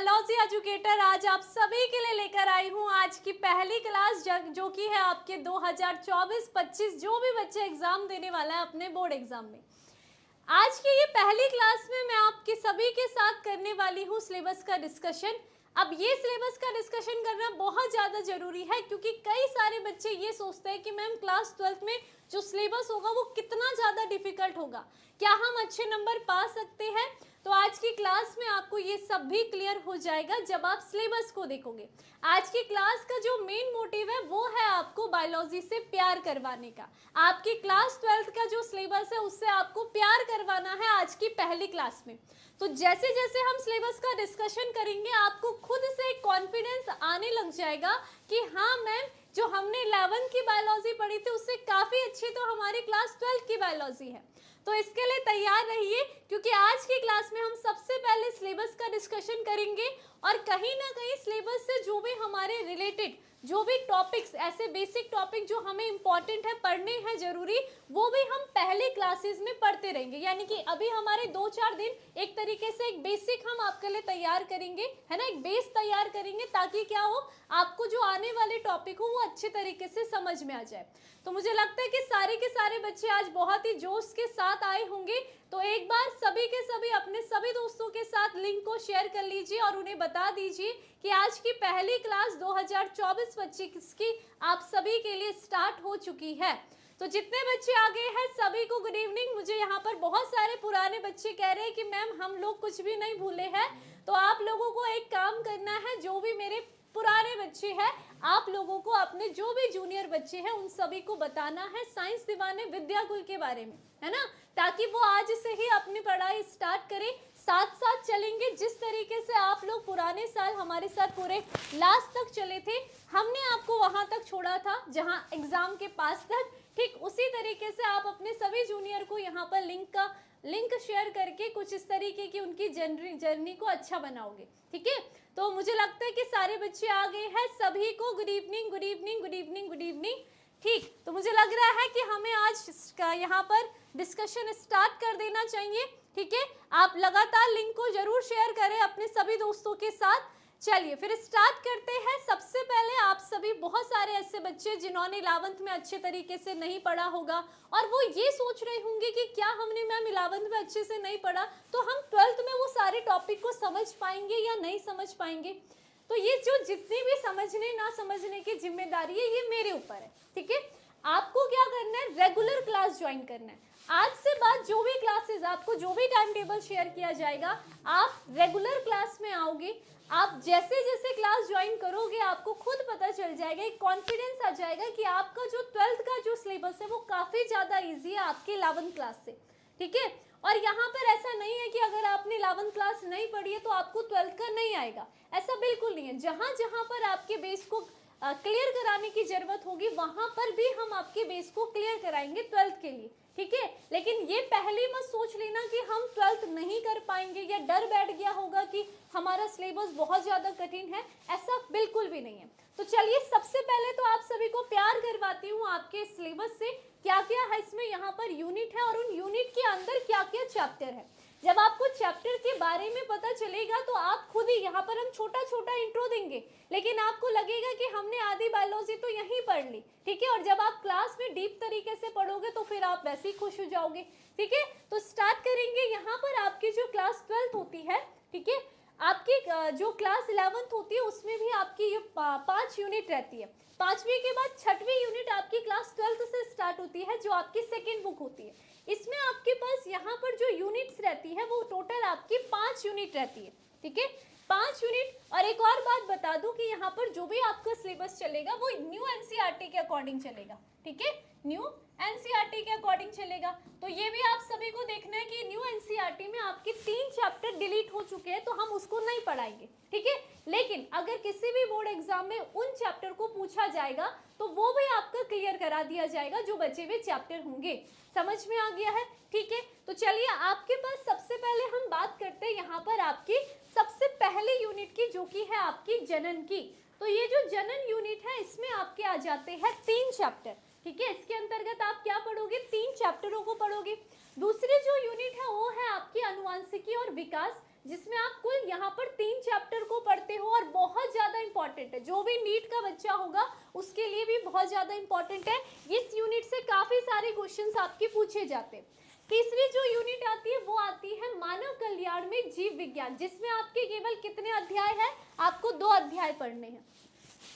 Biology educator आज आप सभी के लिए लेकर आई हूँ आज की पहली क्लास जो कि है आपके 2024-25 जो भी बच्चे एग्जाम देने वाला है अपने बोर्ड एग्जाम में। आज की ये पहली क्लास में मैं आपके सभी के साथ करने वाली हूँ सिलेबस का डिस्कशन। अब ये सिलेबस का डिस्कशन करना बहुत ज़्यादा जरूरी है क्योंकि कई सारे बच्चे ये सोचते हैं कि मैम क्लास 12th में जो सिलेबस होगा वो कितना ज़्यादा डिफिकल्ट होगा, क्या हम अच्छे नंबर पा सकते हैं। तो आज की क्लास में आपको ये सब भी क्लियर हो जाएगा जब आप सिलेबस को देखोगे। आज की क्लास का जो मेन मोटिव है वो है आपको बायोलॉजी से प्यार करवाने का। आपकी क्लास 12th का जो सिलेबस है उससे आपको प्यार करवाना है आज की पहली क्लास में। तो जैसे जैसे हम सिलेबस का डिस्कशन करेंगे आपको खुद से कॉन्फिडेंस आने लग जाएगा कि हाँ मैम जो हमने 11th की बायोलॉजी पढ़ी थी उससे काफ़ी अच्छी तो हमारी क्लास 12th की बायोलॉजी है। तो इसके लिए तैयार रहिए क्योंकि आज की क्लास में हम सबसे पहले सिलेबस का डिस्कशन करेंगे और कहीं ना कहीं सिलेबस से जो भी हमारे रिलेटेड जो भी टॉपिक्स ऐसे बेसिक टॉपिक जो हमें इम्पॉर्टेंट है पढ़ने हैं जरूरी वो भी हम पहले क्लासेस में पढ़ते रहेंगे। यानी कि अभी हमारे 2-4 दिन एक तरीके से एक बेसिक हम आपके लिए तैयार करेंगे, है ना, एक बेस तैयार करेंगे ताकि क्या हो आपको जो आने वाले टॉपिक हो वो अच्छे तरीके से समझ में आ जाए। तो मुझे लगता है कि सारे के सारे बच्चे आज बहुत ही जोश के साथ आए होंगे। तो एक बार सभी के सभी अपने सभी दोस्तों के साथ लिंक को शेयर कर लीजिए और उन्हें बता दीजिए कि आज की पहली क्लास 2024-25 की आप सभी के लिए स्टार्ट हो चुकी है। तो जितने बच्चे आ गए हैं सभी को गुड इवनिंग। मुझे यहाँ पर बहुत सारे पुराने बच्चे कह रहे हैं कि मैम हम लोग कुछ भी नहीं भूले हैं। तो आप लोगों को एक काम करना है, जो भी मेरे पुराने बच्चे हैं आप लोगों को अपने जो भी जूनियर बच्चे हैं उन सभी को बताना है साइंस दीवाने विद्याकुल के बारे में, है ना, ताकि वो आज से ही अपनी पढ़ाई स्टार्ट करें। साथ साथ चलेंगे जिस तरीके से आप लोग पुराने साल हमारे साथ पूरे लास्ट तक चले थे, हमने आपको वहां तक छोड़ा था जहां एग्जाम के पास तक, ठीक उसी तरीके से आप अपने सभी जूनियर को यहाँ पर लिंक शेयर करके कुछ इस तरीके की उनकी जर्नी को अच्छा बनाओगे। ठीक है, तो मुझे लगता है कि सारे बच्चे आ गए हैं। सभी को good evening good evening good evening good evening. ठीक, तो मुझे लग रहा है कि हमें आज यहाँ पर डिस्कशन स्टार्ट कर देना चाहिए। ठीक है, आप लगातार लिंक को जरूर शेयर करें अपने सभी दोस्तों के साथ। चलिए फिर स्टार्ट करते हैं। सबसे पहले आप सभी बहुत सारे ऐसे बच्चे जिन्होंने 11th में अच्छे तरीके से नहीं पढ़ा होगा और वो ये सोच रहे होंगे कि क्या हमने मैम 11th में अच्छे से नहीं पढ़ा तो हम 12th में वो सारे टॉपिक को समझ पाएंगे या नहीं समझ पाएंगे। तो ये जो जितनी भी समझने ना समझने की जिम्मेदारी है ये मेरे ऊपर है। ठीक है, आपको क्या करना है, रेगुलर क्लास ज्वाइन करना है। आज से बाद जो भी क्लासेस आपको जो भी टाइम टेबल शेयर किया जाएगा आप रेगुलर क्लास में आओगे। आप जैसे जैसे क्लास ज्वाइन करोगे आपको खुद पता चल जाएगा, एक कॉन्फिडेंस आ जाएगा कि आपका जो 12th का जो सिलेबस है वो काफ़ी ज़्यादा इजी है आपके 11th क्लास से। ठीक है, और यहाँ पर ऐसा नहीं है कि अगर आपने 11th क्लास नहीं पढ़ी है तो आपको 12th का नहीं आएगा, ऐसा बिल्कुल नहीं है। जहाँ जहाँ पर आपके बेस को क्लियर कराने की जरूरत होगी वहाँ पर भी हम आपके बेस को क्लियर कराएंगे 12th के लिए। ठीक है, लेकिन ये पहले मत सोच लेना कि हम 12th नहीं कर पाएंगे या डर बैठ गया होगा कि हमारा सिलेबस बहुत ज़्यादा कठिन है, ऐसा बिल्कुल भी नहीं है। तो चलिए सबसे पहले तो आप सभी को प्यार करवाती हूँ आपके सिलेबस से, क्या क्या है इसमें यहाँ पर यूनिट है और उन यूनिट के अंदर क्या क्या चैप्टर है। जब आपको चैप्टर के बारे में पता चलेगा तो आप खुद ही, यहाँ पर हम छोटा छोटा इंट्रो देंगे लेकिन आपको लगेगा कि हमने आधी बायोलॉजी तो यहीं पढ़ ली। ठीक है, और जब आप क्लास में डीप तरीके से पढ़ोगे तो फिर आप वैसे ही खुश हो जाओगे। ठीक है, तो स्टार्ट करेंगे। यहाँ पर आपकी जो क्लास 12th होती है, ठीक है, आपकी जो क्लास 11th होती है उसमें भी आपकी ये 5 यूनिट रहती है। 5वीं के बाद 6वीं यूनिट आपकी क्लास 12th से स्टार्ट होती है जो आपकी सेकेंड बुक होती है। इसमें आपके पास यहाँ पर जो यूनिट्स रहती है वो टोटल आपकी 5 यूनिट रहती है। ठीक है, 5 यूनिट। और एक और बात बता दूं कि यहाँ पर जो भी आपका सिलेबस चलेगा वो न्यू एनसीईआरटी के अकॉर्डिंग चलेगा। ठीक है, न्यू एनसीईआरटी के अकॉर्डिंग चलेगा। तो ये भी आप सभी को देखना है कि न्यू एनसीईआरटी में आपके 3 चैप्टर डिलीट हो चुके हैं तो हम उसको नहीं पढ़ाएंगे। ठीक है, लेकिन अगर किसी भी बोर्ड एग्जाम में उन चैप्टर को पूछा जाएगा तो वो भी आपका क्लियर करा दिया जाएगा जो बचे हुए चैप्टर होंगे। समझ में आ गया है? ठीक है, तो चलिए आपके पास सबसे पहले हम बात करते हैं यहाँ पर आपकी सबसे पहले यूनिट की जो कि है आपकी जनन की। तो ये जो जनन यूनिट है इसमें आपके आ जाते हैं 3 चैप्टर। ठीक है, इसके अंतर्गत आप क्या पढ़ोगे, 3 चैप्टरों को पढ़ोगे। दूसरी जो यूनिट है वो है आपकी अनुवांशिकी और विकास, जिसमें आप कुल यहाँ पर 3 चैप्टर को इंपॉर्टेंट है, जो भी नीट का बच्चा होगा उसके लिए भी बहुत ज्यादा इंपॉर्टेंट है। इस यूनिट से काफी सारे क्वेश्चंस आपके पूछे जाते हैं। तीसरी जो यूनिट आती है वो आती है मानव कल्याण में जीव विज्ञान, जिसमें आपके केवल कितने अध्याय है, आपको 2 अध्याय पढ़ने हैं।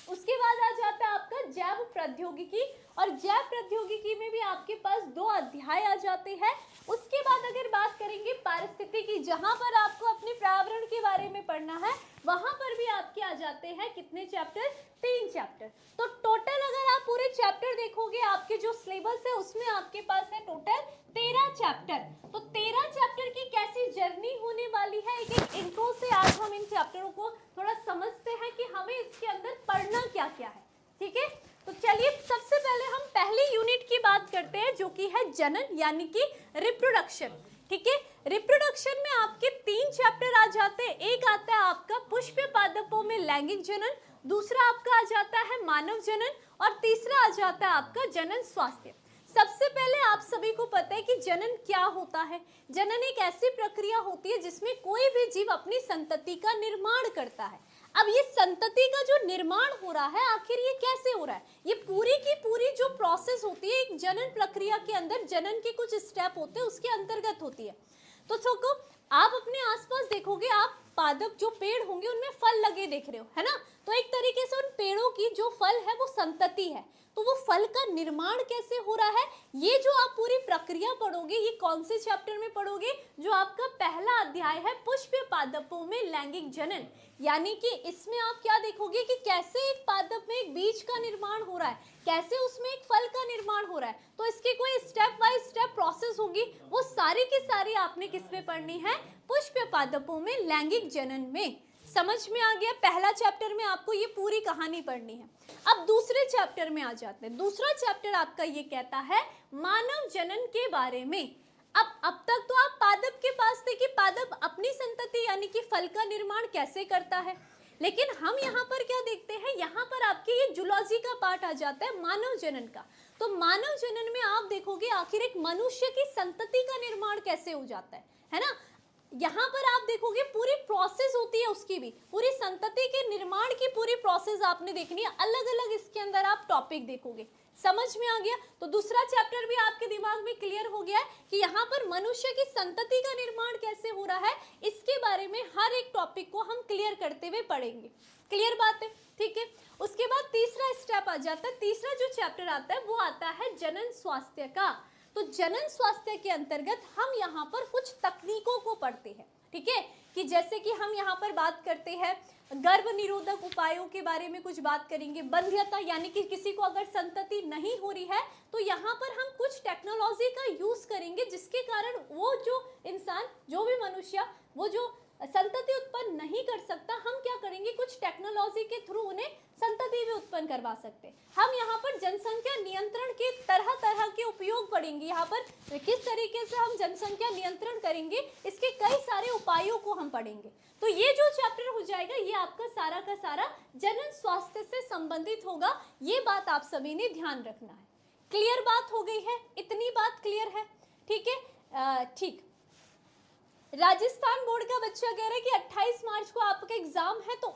उसके बाद आ जाता है आपका जैव प्रौद्योगिकी, और जैव प्रौद्योगिकी में भी आपके पास 2 अध्याय आ जाते हैं। उसके बाद अगर बात करेंगे पारिस्थितिकी, जहां पर आपको अपने पर्यावरण के बारे में पढ़ना है, वहां पर भी आपके आ जाते हैं कितने चैप्टर, 3 चैप्टर। तो टोटल अगर आप पूरे चैप्टर देखोगे, आपके जो सिलेबस है उसमें आपके पास है टोटल 13 चैप्टर। तो 13 चैप्टर की कैसी जर्नी होने वाली है, एक एक इंट्रो से आज हम इन चैप्टरों को थोड़ा समझते हैं कि हमें इसके अंदर पढ़ना क्या क्या है। ठीक है, तो चलिए सबसे पहले हम पहली यूनिट की बात करते हैं, जो कि है जनन यानी कि रिप्रोडक्शन। ठीक है, रिप्रोडक्शन में आपके 3 चैप्टर आ जाते हैं। एक आता है आपका पुष्प पादपों में लैंगिक जनन, दूसरा आपका आ जाता है मानव जनन, और तीसरा आ जाता है आपका जनन स्वास्थ्य। सबसे पहले आप सभी को पता है कि जनन क्या होता है। जनन एक ऐसी प्रक्रिया होती है जिसमें कोई भी जीव अपनी संतति का निर्माण करता है। अब ये संतति का जो निर्माण हो रहा है, आखिर ये कैसे हो रहा है, ये पूरी की पूरी जो प्रोसेस होती है एक जनन प्रक्रिया के अंदर, जनन के कुछ स्टेप होते हैं उसके अंतर्गत होती है। तो देखो, आप अपने आसपास देखोगे, आप पादप जो पेड़ होंगे उनमें फल लगे देख रहे हो, है ना। तो एक तरीके से उन पेड़ों की जो फल है वो संतति है। तो वो फल का निर्माण कैसे हो रहा है, ये जो आप पूरी प्रक्रिया पढ़ोगे, ये कौन से चैप्टर में पढ़ोगे, जो आपका पहला अध्याय है पुष्प पादपों में लैंगिक जनन। यानी कि इसमें आप क्या देखोगे कि कैसे एक पादप में एक बीज का निर्माण हो रहा है, कैसे उसमें एक फल का निर्माण हो रहा है। तो इसकी कोई स्टेप बाय स्टेप प्रोसेस होगी, वो सारी की सारी आपने किस में पढ़नी है, पुष्प पादपों में लैंगिक जनन में। समझ में आ गया, पहला चैप्टर में आपको ये पूरी कहानी पढ़नी है। अब दूसरे चैप्टर में आ जाते हैं। दूसरा चैप्टर आपका ये कहता है मानव जनन के बारे में। अब तक तो आप पादप के पास थे कि पादप अपनी संतति यानी कि फल का निर्माण कैसे करता है, लेकिन हम यहाँ पर क्या देखते हैं, यहाँ पर आपके ये जूलॉजी का पार्ट आ जाता है मानव जनन का। तो मानव जनन में आप देखोगे आखिर एक मनुष्य की संतति का निर्माण कैसे हो जाता है ना। यहाँ पर आप देखोगे पूरी प्रोसेस होती है उसकी भी, पूरी संतति के निर्माण की पूरी प्रोसेस आपने देखनी है, अलग अलग इसके अंदर आप टॉपिक देखोगे। समझ में आ गया, तो दूसरा चैप्टर भी आपके दिमाग में क्लियर हो गया है कि यहाँ पर मनुष्य की संतति का निर्माण कैसे हो रहा है, इसके बारे में हर एक टॉपिक को हम क्लियर करते हुए पढ़ेंगे। क्लियर बात है, ठीक है। उसके बाद तीसरा स्टेप आ जाता है, तीसरा जो चैप्टर आता है वो आता है जनन स्वास्थ्य का। तो जनन स्वास्थ्य के अंतर्गत हम यहाँ पर कुछ तकनीकों को पढ़ते हैं, ठीक है, कि जैसे कि हम यहाँ पर बात करते हैं गर्भ निरोधक उपायों के बारे में कुछ बात करेंगे, बंध्यता यानी कि किसी को अगर संतति नहीं हो रही है तो यहाँ पर हम कुछ टेक्नोलॉजी का यूज करेंगे, जिसके कारण वो जो इंसान, जो भी मनुष्य, वो जो संतति उत्पन्न नहीं कर सकता, हम क्या करेंगे, कुछ टेक्नोलॉजी के थ्रू उन्हें संतति भी उत्पन्न करवा सकते हैं। हम यहाँ पर जनसंख्या नियंत्रण के तरह तरह के उपयोग पढ़ेंगे, यहाँ पर किस तरीके से हम जनसंख्या नियंत्रण करेंगे, इसके कई सारे उपायों को हम पढ़ेंगे। तो ये जो चैप्टर हो जाएगा ये आपका सारा का सारा जनन स्वास्थ्य से संबंधित होगा, ये बात आप सभी ने ध्यान रखना है। क्लियर बात हो गई है, इतनी बात क्लियर है, ठीक है। ठीक, राजस्थान बोर्ड का बच्चा कह रहा है कि 28 मार्च को आपका एग्जाम है, तो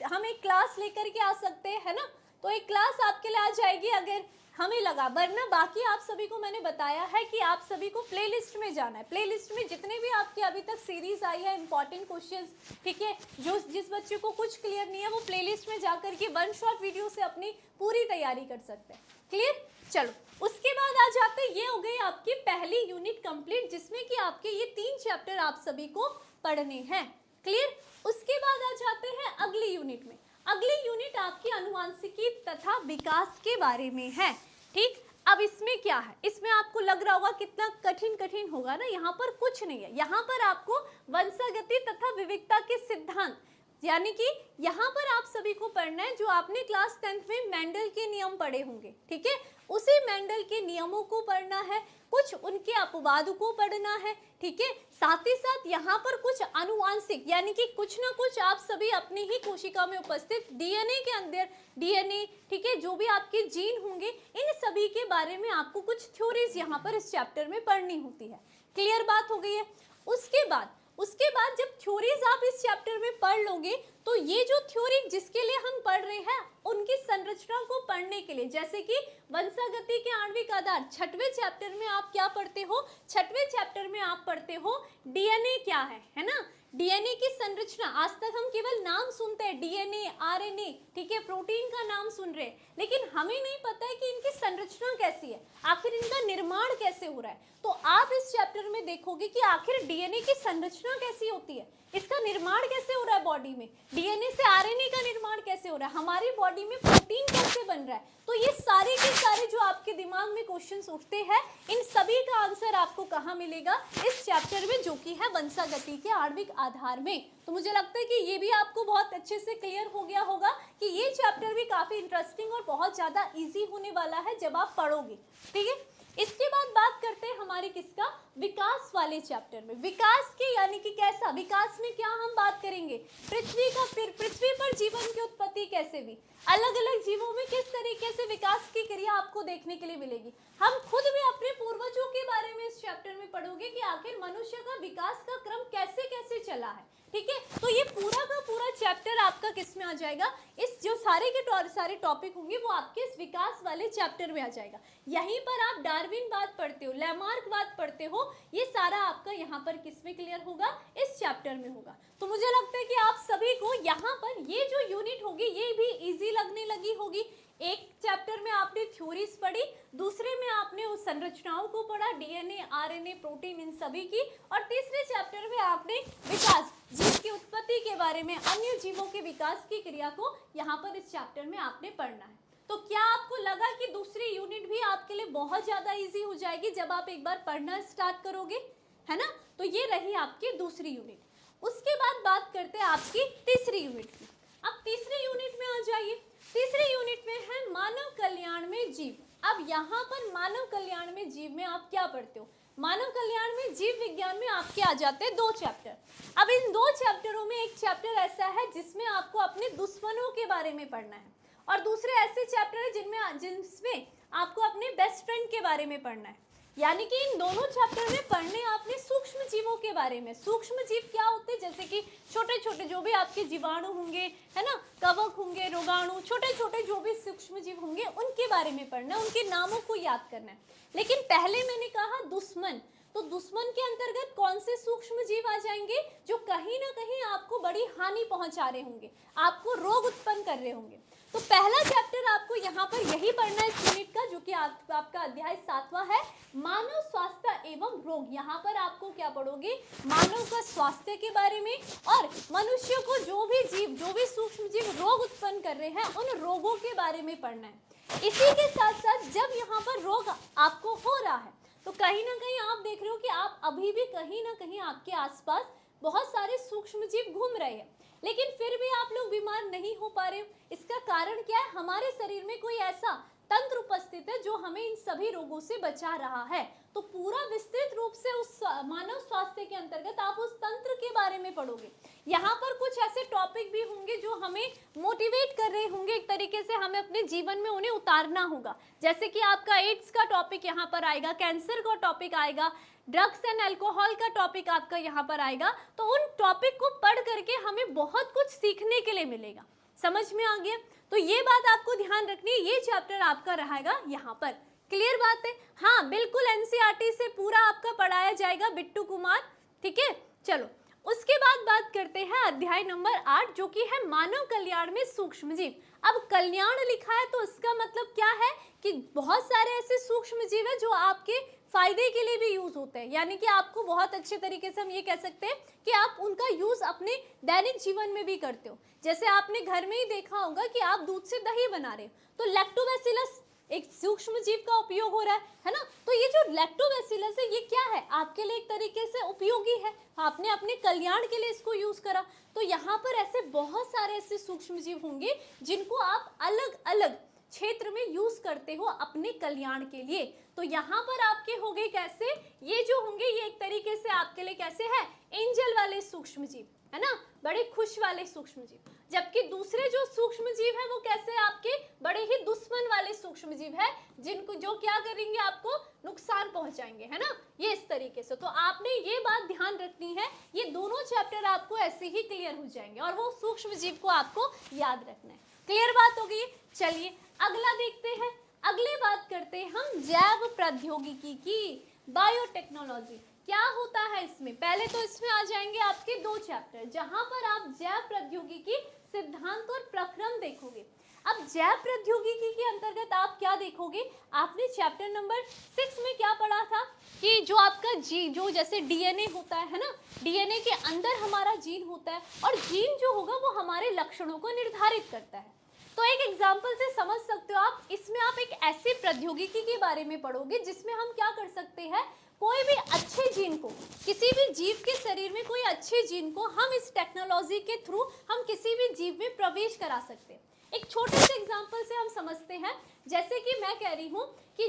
हम एक क्लास लेकर के आ सकते हैं, है ना। तो एक क्लास आपके लिए आ जाएगी अगर हमें लगा, वरना बाकी आप सभी को मैंने बताया है कि आप सभी को प्लेलिस्ट में जाना है। प्लेलिस्ट में जितने भी आपके अभी तक सीरीज आई है इंपॉर्टेंट क्वेश्चंस, ठीक है, जो जिस बच्चे को कुछ क्लियर नहीं है वो प्लेलिस्ट में जाकर के वन शॉट वीडियो से अपनी पूरी तैयारी कर सकते हैं। क्लियर, चलो उसके बाद आ जाते, ये हो गई आपकी पहली यूनिट कंप्लीट, जिसमें कि आपके ये 3 चैप्टर आप सभी को पढ़ने हैं। क्लियर, उसके बाद आ जाते हैं अगली यूनिट में। अगली यूनिट आपकी आनुवांशिकी तथा विकास के बारे में है, ठीक। अब इसमें क्या है, इसमें आपको लग रहा होगा कितना कठिन कठिन होगा ना, यहाँ पर कुछ नहीं है। यहाँ पर आपको वंशागति तथा विविधता के सिद्धांत, यानी कि यहाँ पर आप सभी को पढ़ना है जो आपने क्लास 10th में मेंडल के नियम पढ़े होंगे, ठीक है, उसी मेंडल के नियमों को पढ़ना है, कुछ उनके अपवाद को पढ़ना है, ठीक है। साथ ही साथ यहाँ पर कुछ आनुवांशिक यानी कि कुछ ना कुछ आप सभी अपनी ही कोशिका में उपस्थित डीएनए के अंदर, डीएनए, ठीक है, जो भी आपके जीन होंगे, इन सभी के बारे में आपको कुछ थ्योरीज यहाँ पर इस चैप्टर में पढ़नी होती है। क्लियर बात हो गई है। उसके बाद उसके बाद जब थ्योरीज आप इस चैप्टर में पढ़ लोगे तो ये जो थ्योरी जिसके लिए हम पढ़ रहे हैं उनकी संरचना को पढ़ने के लिए, जैसे कि वंशागति के आणविक आधार, छठवें चैप्टर में आप क्या पढ़ते हो, छठवें चैप्टर में आप पढ़ते हो डीएनए क्या है ना, डीएनए की संरचना। आज तक हम केवल नाम सुनते हैं, डीएनए, आरएनए, ठीक है, प्रोटीन का नाम सुन रहे हैं, लेकिन हमें नहीं पता है कि इनकी संरचना कैसी है, आखिर इनका निर्माण कैसे हो रहा है। तो आप इस चैप्टर में देखोगे कि आखिर डीएनए की संरचना कैसी होती है, इसका निर्माण कैसे हो रहा है बॉडी में, डीएनए से आरएनए का निर्माण कैसे हो रहा है, हमारी बॉडी में प्रोटीन कैसे बन रहा है। तो ये सारे के सारे जो आपके दिमाग में क्वेश्चंस उठते हैं, इन सभी का आंसर आपको कहाँ मिलेगा, इस चैप्टर में, जो कि है वंशागति के आणविक आधार में। तो मुझे लगता है कि ये भी आपको बहुत अच्छे से क्लियर हो गया होगा कि ये चैप्टर भी काफी इंटरेस्टिंग और बहुत ज्यादा इजी होने वाला है जब आप पढ़ोगे, ठीक है। इसके बाद बात करते हैं हमारे किसका, विकास वाले चैप्टर में। विकास के यानी कि कैसा विकास में क्या हम बात करेंगे, पृथ्वी का, फिर पृथ्वी पर जीवन की उत्पत्ति कैसे हुई, अलग अलग जीवों में किस तरीके से विकास की क्रिया आपको देखने के लिए मिलेगी। हम खुद भी अपने पूर्वजों के बारे में इस चैप्टर में पढ़ोगे कि आखिर मनुष्य का विकास का क्रम कैसे कैसे चला है, ठीक है। तो ये पूरा का पूरा चैप्टर आपका किस में आ जाएगा, इस जो सारे के सारे टॉपिक होंगे वो आपके इस विकास वाले चैप्टर में आ जाएगा। यहीं पर आप डार्विन बात पढ़ते हो, लैमार्क बात पढ़ते हो, ये सारा आपका यहाँ पर किस में क्लियर होगा, इस चैप्टर में होगा। तो मुझे लगता है कि आप सभी को यहाँ पर ये जो यूनिट होगी ये भी इजी लगने लगी होगी। एक चैप्टर में आपने थ्योरीज पढ़ी, दूसरे में आपने उस संरचनाओं को पढ़ा, डीएनए, आरएनए, प्रोटीन, इन सभी की, और तीसरे चैप्टर में आपने विकास, जीव की उत्पत्ति के बारे में, अन्य जीवों के विकास की क्रिया को यहाँ पर इस चैप्टर में आपने पढ़ना है। तो क्या आपको लगा कि दूसरी यूनिट भी आपके लिए बहुत ज्यादा इजी हो जाएगी जब आप एक बार पढ़ना स्टार्ट करोगे, है ना। तो ये रही आपकी दूसरी यूनिट। उसके बाद बात करते हैं आपकी तीसरी यूनिट की। अब तीसरी यूनिट में आ जाइए। तीसरी यूनिट में है मानव कल्याण में जीव। अब यहाँ पर मानव कल्याण में जीव में आप क्या पढ़ते हो, मानव कल्याण में जीव विज्ञान में आपके आ जाते हैं 2 चैप्टर। अब इन 2 चैप्टरों में एक चैप्टर ऐसा है जिसमें आपको अपने दुश्मनों के बारे में पढ़ना है, और दूसरे ऐसे चैप्टर है जिसमें आपको अपने बेस्ट फ्रेंड के बारे में पढ़ना है। यानी कि इन दोनों चैप्टर में पढ़ने आपने सूक्ष्म जीवों के बारे में, सूक्ष्म जीव क्या होते हैं, जैसे कि छोटे छोटे जो भी आपके जीवाणु होंगे, है ना, कवक होंगे, रोगाणु, छोटे छोटे जो भी सूक्ष्म जीव होंगे उनके बारे में पढ़ना है, उनके नामों को याद करना है। लेकिन पहले मैंने कहा दुश्मन, तो दुश्मन के अंतर्गत कौन से सूक्ष्म जीव आ जाएंगे जो कहीं ना कहीं आपको बड़ी हानि पहुंचा रहे होंगे, आपको रोग उत्पन्न कर रहे होंगे। तो पहला चैप्टर आपको यहाँ पर यही पढ़ना है इस यूनिट का, जो कि आपका अध्याय 7वां है, मानव स्वास्थ्य एवं रोग। यहाँ पर आपको क्या पढ़ोगे, मानव का स्वास्थ्य के बारे में, और मनुष्य को जो भी जीव, जो भी सूक्ष्म जीव रोग उत्पन्न कर रहे हैं उन रोगों के बारे में पढ़ना है। इसी के साथ साथ जब यहाँ पर रोग आपको हो रहा है तो कहीं ना कहीं आप देख रहे हो कि आप अभी भी कहीं ना कहीं आपके आसपास बहुत सारे सूक्ष्म जीव घूम रहे हैं, लेकिन फिर भी आप लोग बीमार नहीं हो पा रहे हो। इसका कारण क्या है, हमारे शरीर में कोई ऐसा तंत्र उपस्थित है जो हमें इन सभी रोगों से बचा रहा है। तो पूरा विस्तृत रूप से उस मानव स्वास्थ्य के अंतर्गत आप उस तंत्र के बारे में पढ़ोगे। यहाँ पर कुछ ऐसे टॉपिक भी होंगे जो हमें मोटिवेट कर रहे होंगे, एक तरीके से हमें अपने जीवन में उन्हें उतारना होगा। जैसे कि आपका एड्स का टॉपिक यहाँ पर आएगा, कैंसर का टॉपिक आएगा, ड्रग्स एंड अल्कोहल का टॉपिक आपका यहाँ पर आएगा। तो उन टॉपिक को पढ़ करके हमें बहुत कुछ सीखने के लिए मिलेगा। समझ में आ गया? तो ये बात आपको ध्यान रखनी है, ये चैप्टर आपका रहेगा यहाँ पर। क्लियर बात है? हाँ बिल्कुल, एनसीईआरटी से पूरा आपका पढ़ाया जाएगा, बिट्टू कुमार, ठीक है। चलो उसके बाद बात करते हैं अध्याय नंबर 8, जो कि है मानव कल्याण में सूक्ष्म जीव। अब कल्याण लिखा है तो इसका मतलब क्या है कि बहुत सारे ऐसे सूक्ष्म जीव है जो आपके फायदे के लिए भी यूज होते हैं, यानी कि आपको बहुत अच्छे तरीके से हम ये कह सकते हैं कि आप उनका यूज अपने दैनिक जीवन में भी करते हो। जैसे आपने घर में ही देखा होगा कि आप दूध से दही बना रहे हो, तो लैक्टोबैसिलस एक सूक्ष्म जीव का उपयोग हो रहा है ना। तो ये जो लैक्टोबैसिलस है ये क्या है, आपके लिए एक तरीके से उपयोगी है, आपने अपने कल्याण के लिए इसको यूज करा। तो यहाँ पर ऐसे बहुत सारे ऐसे सूक्ष्म जीव होंगे जिनको आप अलग अलग क्षेत्र में यूज करते हो अपने कल्याण के लिए। तो यहाँ पर आपके हो गए कैसे, ये जो होंगे ये एक तरीके से आपके लिए कैसे है, एंजल वाले सूक्ष्म जीव, है ना, बड़े खुश वाले सूक्ष्म जीव। जबकि दूसरे जो सूक्ष्म जीव है वो कैसे आपके बड़े ही दुश्मन वाले सूक्ष्म जीव है, जिनको जो क्या करेंगे, आपको नुकसान पहुंचाएंगे, है ना, ये इस तरीके से। तो आपने ये बात ध्यान रखनी है, ये दोनों चैप्टर आपको ऐसे ही क्लियर हो जाएंगे और वो सूक्ष्म जीव को आपको याद रखना है। क्लियर बात हो गई। चलिए अगला देखते हैं। अगले बात करते हैं हम जैव प्रौद्योगिकी की, बायोटेक्नोलॉजी। क्या होता है इसमें? पहले तो इसमें आ जाएंगे आपके दो चैप्टर, जहां पर आप जैव प्रौद्योगिकी सिद्धांत और प्रक्रम देखोगे। अब जैव प्रौद्योगिकी के अंतर्गत आप क्या देखोगे? आपने चैप्टर नंबर 6 में क्या पढ़ा था कि जो आपका जो जैसे डीएनए होता है ना, डीएनए के अंदर हमारा जीन होता है और जीन जो होगा वो हमारे लक्षणों को निर्धारित करता है। तो एक एग्जाम्पल से समझ सकते हो आप, इसमें आप एक ऐसी प्रौद्योगिकी के बारे में पढ़ोगे जिसमें हम क्या कर सकते हैं, कोई भी अच्छे जीन को, किसी भी जीव के शरीर में कोई अच्छे जीन को हम इस टेक्नोलॉजी के थ्रू हम किसी भी जीव में प्रवेश करा सकते हैं। एक छोटे से एग्जाम्पल से हम समझते हैं, जैसे कि मैं कह रही हूँ कि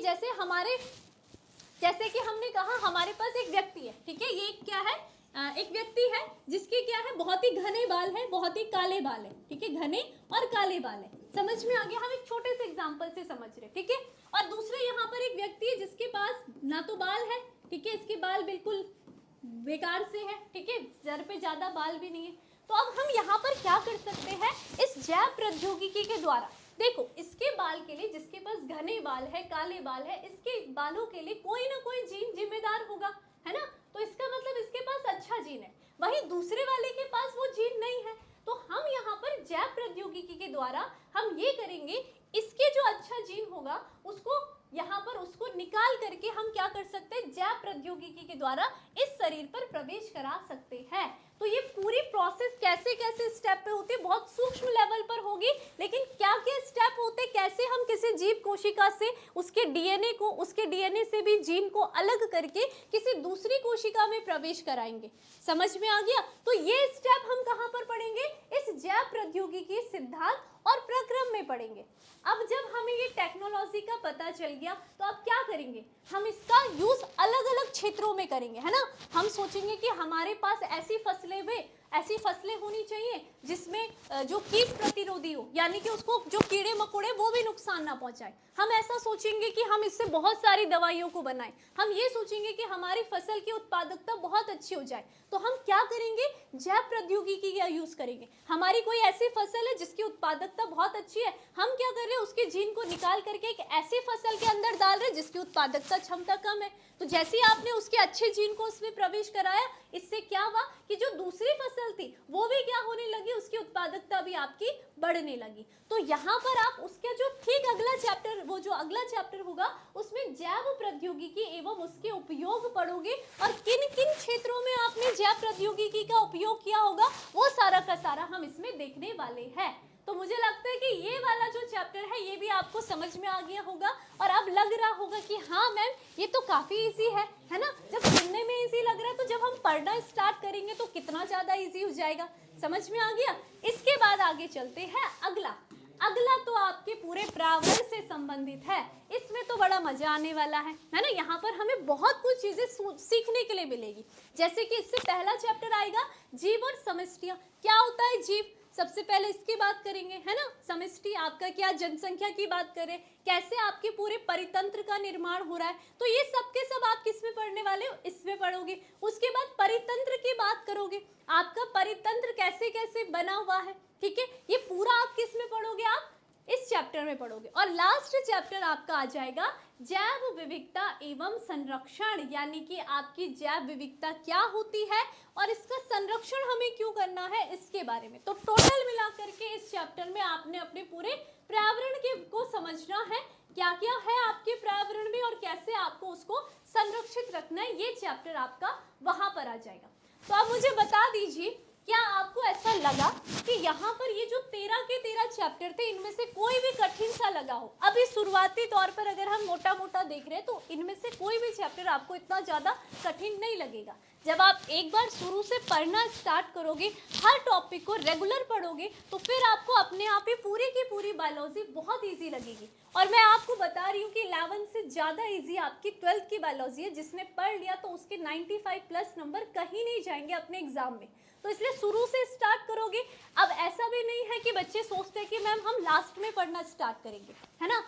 जैसे कि हमने कहा हमारे पास एक व्यक्ति है, ठीक है, ये क्या है, एक व्यक्ति है जिसके क्या है, बहुत ही घने बाल है, बहुत ही काले बाल है, ठीक है, घने और काले बाल है। समझ में आ गया? हम एक छोटे से एग्जांपल से समझ रहे, ठीक है। और दूसरे यहाँ पर एक व्यक्ति है जिसके पास ना तो बाल है, ठीक है, इसके बाल बिल्कुल बेकार से है, ठीक है, जर पे ज्यादा बाल भी नहीं है। तो अब हम यहाँ पर क्या कर सकते हैं, इस जैव प्रौद्योगिकी के द्वारा, देखो इसके बाल के लिए, जिसके पास घने बाल है, काले बाल है, इसके बालों के लिए कोई ना कोई जीन जिम्मेदार होगा, है ना। तो इसका मतलब इसके पास अच्छा जीन है, वहीं दूसरे वाले के पास वो जीन नहीं है। तो हम यहाँ पर जैव प्रौद्योगिकी के द्वारा हम ये करेंगे, इसके जो अच्छा जीन होगा उसको यहाँ पर उसको निकाल करके हम क्या कर सकते हैं, जैव प्रौद्योगिकी के द्वारा इस शरीर पर प्रवेश करा सकते हैं। तो ये पूरी प्रोसेस कैसे कैसे स्टेप पे होती है, बहुत सूक्ष्म लेवल पर होगी, लेकिन क्या क्या स्टेप होते, कैसे हम किसी जीव कोशिका से उसके डीएनए को, उसके डीएनए से भी जीन को अलग करके किसी दूसरी कोशिका में प्रवेश कराएंगे। समझ में आ गया? तो ये स्टेप हम कहाँ पर पढ़ेंगे, इस जैव प्रौद्योगिकी सिद्धांत और प्रक्रम में पढ़ेंगे। अब जब हमें ये टेक्नोलॉजी का पता चल गया तो अब क्या करेंगे, हम इसका यूज अलग अलग क्षेत्रों में करेंगे, है ना। हम सोचेंगे कि हमारे पास ऐसी फसलें होनी चाहिए जिसमें जो कीट प्रतिरोधी हो, यानी कि उसको जो कीड़े मकोड़े वो भी नुकसान ना पहुंचाए। हम ऐसा सोचेंगे कि हम इससे बहुत सारी दवाइयों को बनाएं। हम ये सोचेंगे कि हमारी फसल की उत्पादकता बहुत अच्छी हो जाए। तो हम क्या करेंगे, जैव प्रौद्योगिकी का यूज करेंगे। हमारी कोई ऐसी फसल है जिसकी उत्पादकता बहुत अच्छी है, हम क्या कर रहे हैं, उसके जीन को निकाल करके एक ऐसी फसल के अंदर डाल रहे हैं जिसकी उत्पादकता क्षमता कम है। तो जैसे ही आपने उसके अच्छे जीन को उसमें प्रवेश कराया, इससे क्या हुआ कि जो दूसरी फसल थी वो भी क्या होने लगी, उसकी उत्पादकता भी आपकी बढ़ने लगी। तो यहाँ पर आप उसके जो ठीक अगला चैप्टर, वो जो अगला चैप्टर होगा उसमें जैव प्रौद्योगिकी एवं उसके उपयोग पढ़ोगे और किन किन क्षेत्रों में आपने जैव प्रौद्योगिकी का उपयोग किया होगा, वो सारा का सारा हम इसमें देखने वाले हैं। तो मुझे लगता है कि ये वाला जो चैप्टर है ये भी आपको समझ में आ गया होगा और अब लग रहा होगा कि हाँ मैम ये तो काफ़ी इजी है ना। जब सुनने में इजी लग रहा है तो जब हम पढ़ना स्टार्ट करेंगे तो कितना ज़्यादा इजी हो जाएगा। समझ में आ गया? इसके बाद आगे चलते हैं। अगला तो आपके पूरे पर्यावरण से संबंधित है। इसमें तो बड़ा मजा आने वाला है ना। यहाँ पर हमें बहुत कुछ चीजें सीखने के लिए मिलेगी। जैसे कि इससे पहला चैप्टर आएगा जीव और समष्टियाँ। क्या होता है जीव, सबसे पहले इसकी बात करेंगे, है ना। समष्टि आपका क्या, जनसंख्या की बात करें, कैसे आपके पूरे परितंत्र का निर्माण हो रहा है, तो ये सब के सब आप किस में पढ़ने वाले हो, इसमें पढ़ोगे। उसके बाद परितंत्र की बात करोगे, आपका परितंत्र कैसे कैसे बना हुआ है, ठीक है, ये पूरा आप किस में पढ़ोगे, आप इस चैप्टर में पढ़ोगे। और लास्ट चैप्टर आपका आ जाएगा जैव विविधता एवं संरक्षण, यानी कि आपकी जैव विविधता क्या होती है और इसका संरक्षण हमें क्यों करना है, इसके बारे में। तो टोटल मिलाकर के इस चैप्टर में आपने अपने पूरे पर्यावरण के को समझना है, क्या क्या है आपके पर्यावरण में और कैसे आपको उसको संरक्षित रखना है। ये चैप्टर आपका वहां पर आ जाएगा। तो आप मुझे बता दीजिए, क्या आपको ऐसा लगा कि यहाँ पर ये जो 13 के 13 चैप्टर थे इनमें से कोई भी कठिन सा लगा हो? अभी शुरुआती तौर पर अगर हम मोटा मोटा देख रहे हैं तो इनमें से कोई भी चैप्टर आपको इतना ज़्यादा कठिन नहीं लगेगा। जब आप एक बार शुरू से पढ़ना स्टार्ट करोगे, हर टॉपिक को रेगुलर पढ़ोगे, तो फिर आपको अपने आप ही पूरी की पूरी बायोलॉजी बहुत ईजी लगेगी। और मैं आपको बता रही हूँ कि 11 से ज़्यादा ईजी आपकी 12th की बायोलॉजी है। जिसने पढ़ लिया तो उसके 95+ नंबर कहीं नहीं जाएंगे अपने एग्जाम में। तो इसलिए शुरू से स्टार्ट करोगे। अब ऐसा भी नहीं है कि बच्चे सोचते हैं कि मैम हम लास्ट में पढ़ना स्टार्ट करेंगे, है ना।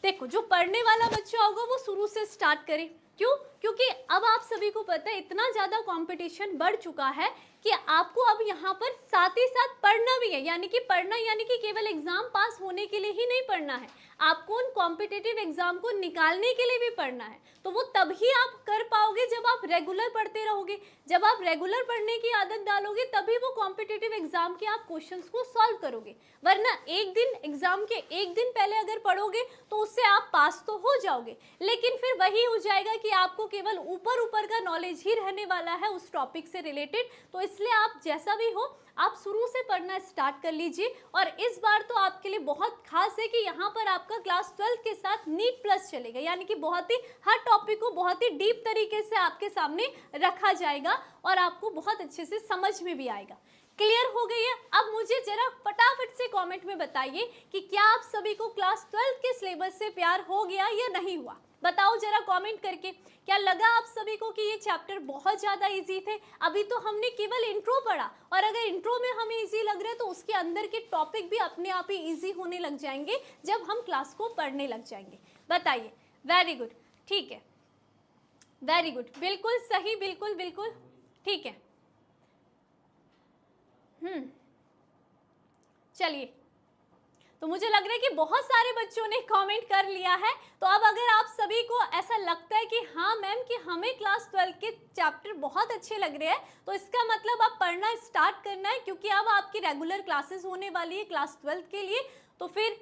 देखो जो पढ़ने वाला बच्चा होगा वो शुरू से स्टार्ट करे। क्यों? क्योंकि अब आप सभी को पता है इतना ज़्यादा कंपटीशन बढ़ चुका है कि आपको अब यहाँ पर साथ ही साथ पढ़ना भी है, यानी कि पढ़ना यानी कि केवल एग्जाम पास होने के लिए ही नहीं पढ़ना है, आपको उन कॉम्पिटिटिव एग्जाम को निकालने के लिए भी पढ़ना है। तो वो तभी आप कर पाओगे जब आप रेगुलर पढ़ते रहोगे। जब आप रेगुलर पढ़ने की आदत डालोगे तभी वो कॉम्पिटिटिव एग्जाम के आप क्वेश्चंस को सॉल्व करोगे। वरना एक दिन एग्जाम के एक दिन पहले अगर पढ़ोगे तो उससे आप पास तो हो जाओगे, लेकिन फिर वही हो जाएगा कि आपको केवल ऊपर ऊपर का नॉलेज ही रहने वाला है उस टॉपिक से रिलेटेड। तो इसलिए आप जैसा भी हो आप शुरू से पढ़ना स्टार्ट कर लीजिए। और इस बार तो आपके लिए बहुत खास है कि यहाँ पर आपका क्लास 12 के साथ नीट प्लस चलेगा, यानी कि बहुत ही हर टॉपिक को बहुत ही डीप तरीके से आपके सामने रखा जाएगा और आपको बहुत अच्छे से समझ में भी आएगा। क्लियर हो गई है? अब मुझे जरा फटाफट से कमेंट में बताइए कि क्या आप सभी को क्लास 12 के सिलेबस से प्यार हो गया या नहीं हुआ। बताओ जरा कमेंट करके, क्या लगा आप सभी को कि ये चैप्टर बहुत ज़्यादा इजी थे। अभी तो हमने केवल इंट्रो पढ़ा, और अगर इंट्रो में हमें इजी लग रहा है तो उसके अंदर के टॉपिक भी अपने आप ही इजी होने लग जाएंगे जब हम क्लास को पढ़ने लग जाएंगे। बताइए। वेरी गुड, ठीक है, वेरी गुड, बिल्कुल सही, बिल्कुल बिल्कुल ठीक है। चलिए, तो मुझे लग रहा है कि बहुत सारे बच्चों ने कमेंट कर लिया है। तो अब अगर आप सभी को ऐसा लगता है कि हाँ मैम कि हमें क्लास 12 के चैप्टर बहुत अच्छे लग रहे हैं, तो इसका मतलब आप पढ़ना स्टार्ट करना है, क्योंकि अब आपकी रेगुलर क्लासेस होने वाली है क्लास 12 के लिए। तो फिर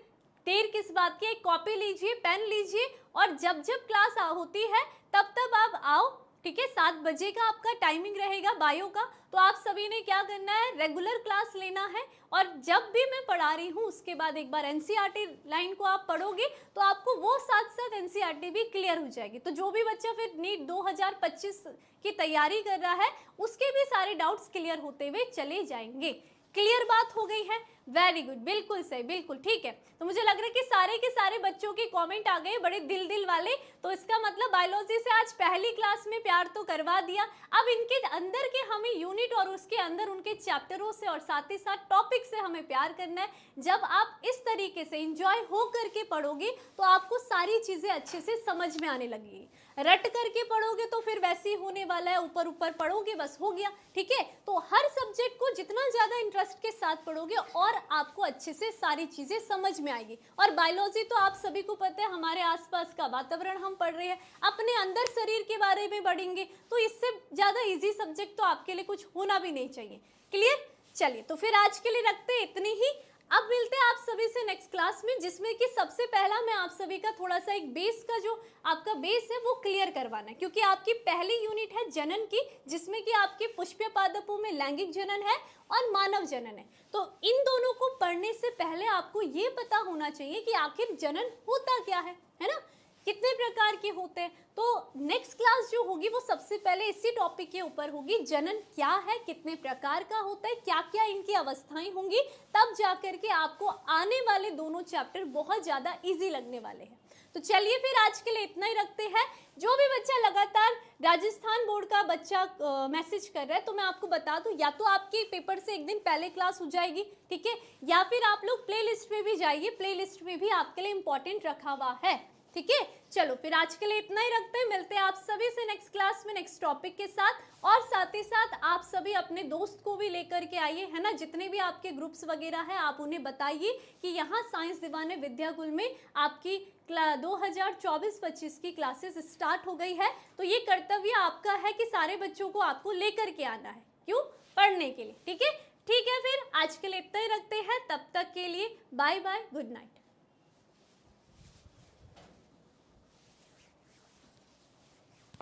देर किस बात की, एक कॉपी लीजिए, पेन लीजिए, और जब जब क्लास होती है तब तब आप आओ, ठीक है। 7 बजे का आपका टाइमिंग रहेगा बायो का। तो आप सभी ने क्या करना है, रेगुलर क्लास लेना है, और जब भी मैं पढ़ा रही हूँ उसके बाद एक बार एनसीईआरटी लाइन को आप पढ़ोगे तो आपको वो साथ साथ एनसीईआरटी भी क्लियर हो जाएगी। तो जो भी बच्चा फिर नीट 2025 की तैयारी कर रहा है उसके भी सारे डाउट्स क्लियर होते हुए चले जाएंगे। क्लियर बात हो गई है? वेरी गुड, बिल्कुल सही, बिल्कुल ठीक है। तो मुझे लग रहा है कि सारे के सारे बच्चों के कमेंट आ गए बड़े दिल वाले। तो इसका मतलब बायोलॉजी से आज पहली क्लास में प्यार तो करवा दिया। अब इनके अंदर के हमें यूनिट और उसके अंदर उनके चैप्टरों से और साथ ही साथ टॉपिक से हमें प्यार करना है। जब आप इस तरीके से इंजॉय हो करके पढ़ोगे तो आपको सारी चीज़ें अच्छे से समझ में आने लगेगी। रट करके पढ़ोगे तो फिर वैसे ही होने वाला है, ऊपर ऊपर पढ़ोगे बस हो गया, ठीक है। तो हर सब्जेक्ट को जितना ज़्यादा इंटरेस्ट के साथ पढ़ोगे और आपको अच्छे से सारी चीज़ें समझ में आएगी। और बायोलॉजी तो आप सभी को पता है, हमारे आसपास का वातावरण हम पढ़ रहे हैं, अपने अंदर शरीर के बारे में पढ़ेंगे, तो इससे ज़्यादा इजी सब्जेक्ट तो आपके लिए कुछ होना भी नहीं चाहिए। क्लियर? चलिए, तो फिर आज के लिए रखते हैं इतनी ही। अब मिलते हैं आप सभी से नेक्स्ट क्लास में, जिसमें कि सबसे पहला मैं आप सभी का थोड़ा सा एक बेस का जो आपका बेस है वो क्लियर करवाना है, क्योंकि आपकी पहली यूनिट है जनन की, जिसमें कि आपके पुष्प पादपों में लैंगिक जनन है और मानव जनन है। तो इन दोनों को पढ़ने से पहले आपको ये पता होना चाहिए कि आखिर जनन होता क्या है ना, कितने प्रकार के होते हैं। तो नेक्स्ट क्लास जो होगी वो सबसे पहले इसी टॉपिक के ऊपर होगी, जनन क्या है, कितने प्रकार का होता है, क्या क्या इनकी अवस्थाएं होंगी, तब जाकर के आपको आने वाले दोनों चैप्टर बहुत ज़्यादा इजी लगने वाले हैं। तो चलिए फिर आज के लिए इतना ही रखते हैं। जो भी बच्चा लगातार राजस्थान बोर्ड का बच्चा मैसेज कर रहा है, तो मैं आपको बता दूं, या तो आपके पेपर से एक दिन पहले क्लास हो जाएगी, ठीक है, या फिर आप लोग प्ले लिस्ट में भी जाइए, प्ले लिस्ट में भी आपके लिए इंपॉर्टेंट रखा हुआ है, ठीक है। चलो फिर आज के लिए इतना ही रखते हैं, मिलते हैं आप सभी से नेक्स्ट क्लास में नेक्स्ट टॉपिक के साथ। और साथ ही साथ आप सभी अपने दोस्त को भी लेकर के आइए, है ना, जितने भी आपके ग्रुप्स वगैरह हैं आप उन्हें बताइए कि यहाँ साइंस दीवाने विद्याकुल में आपकी 2024-25 की क्लासेस स्टार्ट हो गई है। तो ये कर्तव्य आपका है कि सारे बच्चों को आपको लेकर के आना है, क्यों, पढ़ने के लिए, ठीक है। ठीक है, फिर आज के लिए इतना ही रखते हैं, तब तक के लिए bye bye, good night.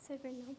Sir प्रणाम।